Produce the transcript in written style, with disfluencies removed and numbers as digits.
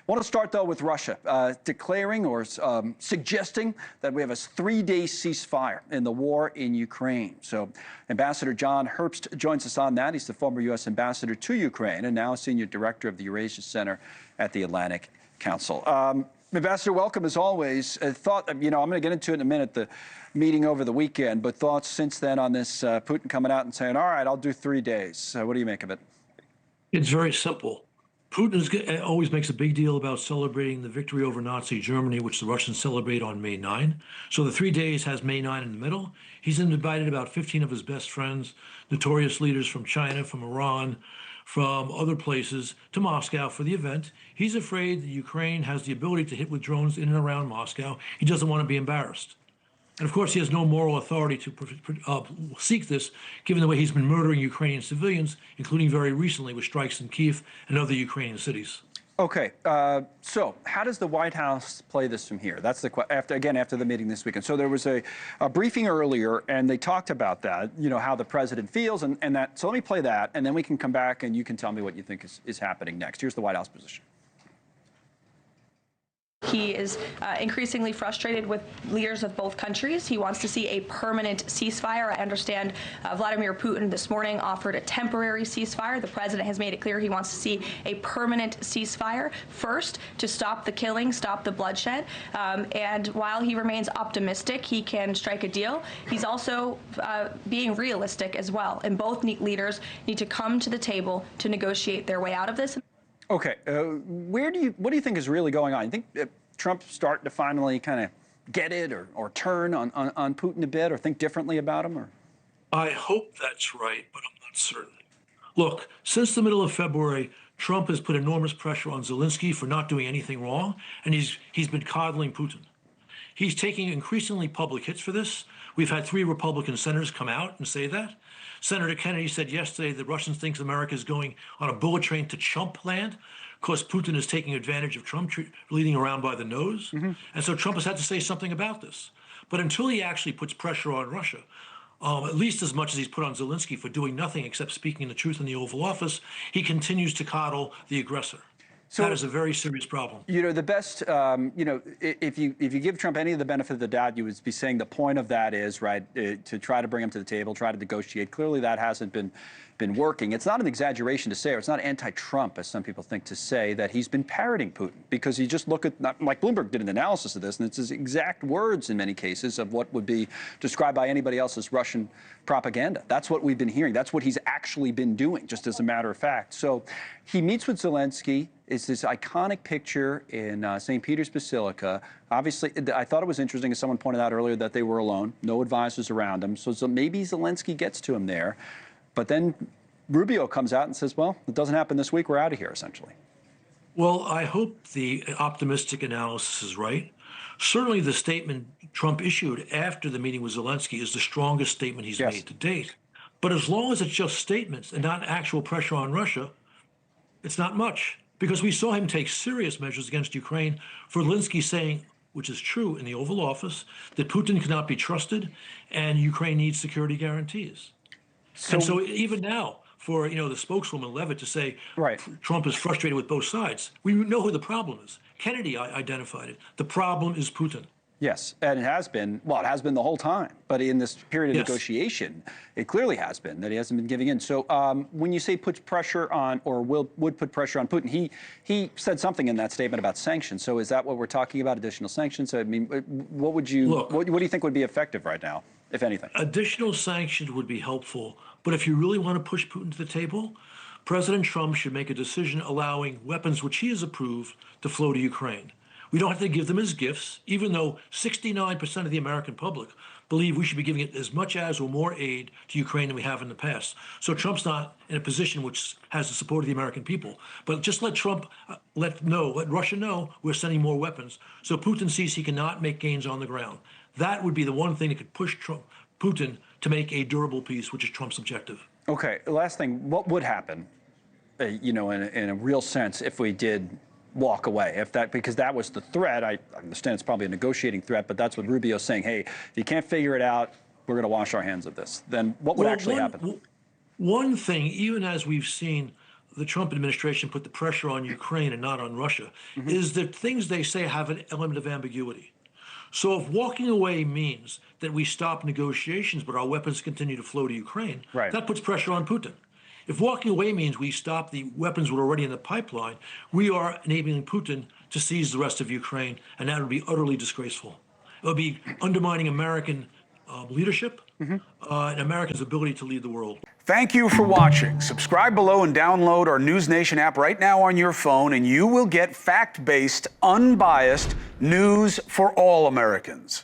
want to start, though, with Russia declaring or suggesting that we have a 3-day ceasefire in the war in Ukraine. So Ambassador Jon Herbst joins us on that. He's the former U.S. ambassador to Ukraine and now senior director of the Eurasia Center at the Atlantic Council. Ambassador, welcome as always. I'm going to get into it in a minute, the meeting over the weekend, but thoughts since then on this Putin coming out and saying, all right, I'll do 3 days. What do you make of it? It's very simple. Putin always makes a big deal about celebrating the victory over Nazi Germany, which the Russians celebrate on May 9. So the 3 days has May 9 in the middle. He's invited about 15 of his best friends, notorious leaders from China, from Iran, from other places, to Moscow for the event. He's afraid that Ukraine has the ability to hit with drones in and around Moscow. He doesn't want to be embarrassed. And of course, he has no moral authority to seek this, given the way he's been murdering Ukrainian civilians, including very recently with strikes in Kyiv and other Ukrainian cities. Okay, so how does the White House play this from here? That's the after the meeting this weekend. So there was a briefing earlier, and they talked about that, how the president feels, and that. So let me play that, and then we can come back, and you can tell me what you think is happening next. Here's the White House position. He is increasingly frustrated with leaders of both countries. He wants to see a permanent ceasefire. I understand Vladimir Putin this morning offered a temporary ceasefire. The president has made it clear he wants to see a permanent ceasefire first to stop the killing, stop the bloodshed. And while he remains optimistic he can strike a deal, he's also being realistic as well. And both leaders need to come to the table to negotiate their way out of this. Okay, what do you think is really going on? You think Trump's starting to finally kind of get it or turn on Putin a bit or think differently about him? Or? I hope that's right, but I'm not certain. Look, since the middle of February, Trump has put enormous pressure on Zelensky for not doing anything wrong, and he's been coddling Putin. He's taking increasingly public hits for this. We've had 3 Republican senators come out and say that. Senator Kennedy said yesterday the Russians think America is going on a bullet train to chump land because Putin is taking advantage of Trump leading around by the nose. Mm-hmm. And so Trump has had to say something about this. But until he actually puts pressure on Russia, at least as much as he's put on Zelensky for doing nothing except speaking the truth in the Oval Office, he continues to coddle the aggressor. So that is a very serious problem. The best, if you give Trump any of the benefit of the doubt, you would be saying the point of that is, right, to try to bring him to the table, try to negotiate. Clearly that hasn't been working. It's not an exaggeration to say, or it's not anti-Trump, as some people think, to say that he's been parroting Putin, because you just look at, like Bloomberg did an analysis of this, and it's his exact words in many cases of what would be described by anybody else as Russian propaganda. That's what we've been hearing. That's what he's actually been doing, just as a matter of fact. So he meets with Zelensky. It's this iconic picture in St. Peter's Basilica. Obviously, I thought it was interesting, as someone pointed out earlier, that they were alone, no advisors around him. So maybe Zelensky gets to him there. But then Rubio comes out and says, well, it doesn't happen this week. We're out of here, essentially. Well, I hope the optimistic analysis is right. Certainly the statement Trump issued after the meeting with Zelensky is the strongest statement he's made to date. But as long as it's just statements and not actual pressure on Russia, it's not much. Because we saw him take serious measures against Ukraine for Zelensky saying, which is true in the Oval Office, that Putin cannot be trusted and Ukraine needs security guarantees. And so even now, for the spokeswoman Levitt to say Trump is frustrated with both sides, we know who the problem is. Kennedy identified it. The problem is Putin. Yes, and it has been, well, it has been the whole time. But in this period of negotiation, it clearly has been that he hasn't been giving in. So when you say puts pressure on, or would put pressure on Putin, he said something in that statement about sanctions. So is that what we're talking about, additional sanctions? I mean, what would you, what do you think would be effective right now, if anything? Additional sanctions would be helpful. But if you really want to push Putin to the table, President Trump should make a decision allowing weapons which he has approved to flow to Ukraine. We don't have to give them as gifts, even though 69% of the American public believe we should be giving it as much as or more aid to Ukraine than we have in the past. So Trump's not in a position which has the support of the American people. But just let Trump let Russia know we're sending more weapons, so Putin sees he cannot make gains on the ground. That would be the one thing that could push Putin to make a durable peace, which is Trump's objective. Okay, last thing, what would happen, in a real sense, if we did walk away, because that was the threat. I understand it's probably a negotiating threat, but that's what Rubio's saying. Hey, if you can't figure it out, we're going to wash our hands of this. Then what would actually happen? One thing, even as we've seen the Trump administration put the pressure on Ukraine and not on Russia is that things they say have an element of ambiguity. So if walking away means that we stop negotiations but our weapons continue to flow to Ukraine, that puts pressure on Putin. If walking away means we stop the weapons that are already in the pipeline, we are enabling Putin to seize the rest of Ukraine, and that would be utterly disgraceful. It would be undermining American leadership and Americans' ability to lead the world. Thank you for watching. Subscribe below and download our NewsNation app right now on your phone, and you will get fact-based, unbiased news for all Americans.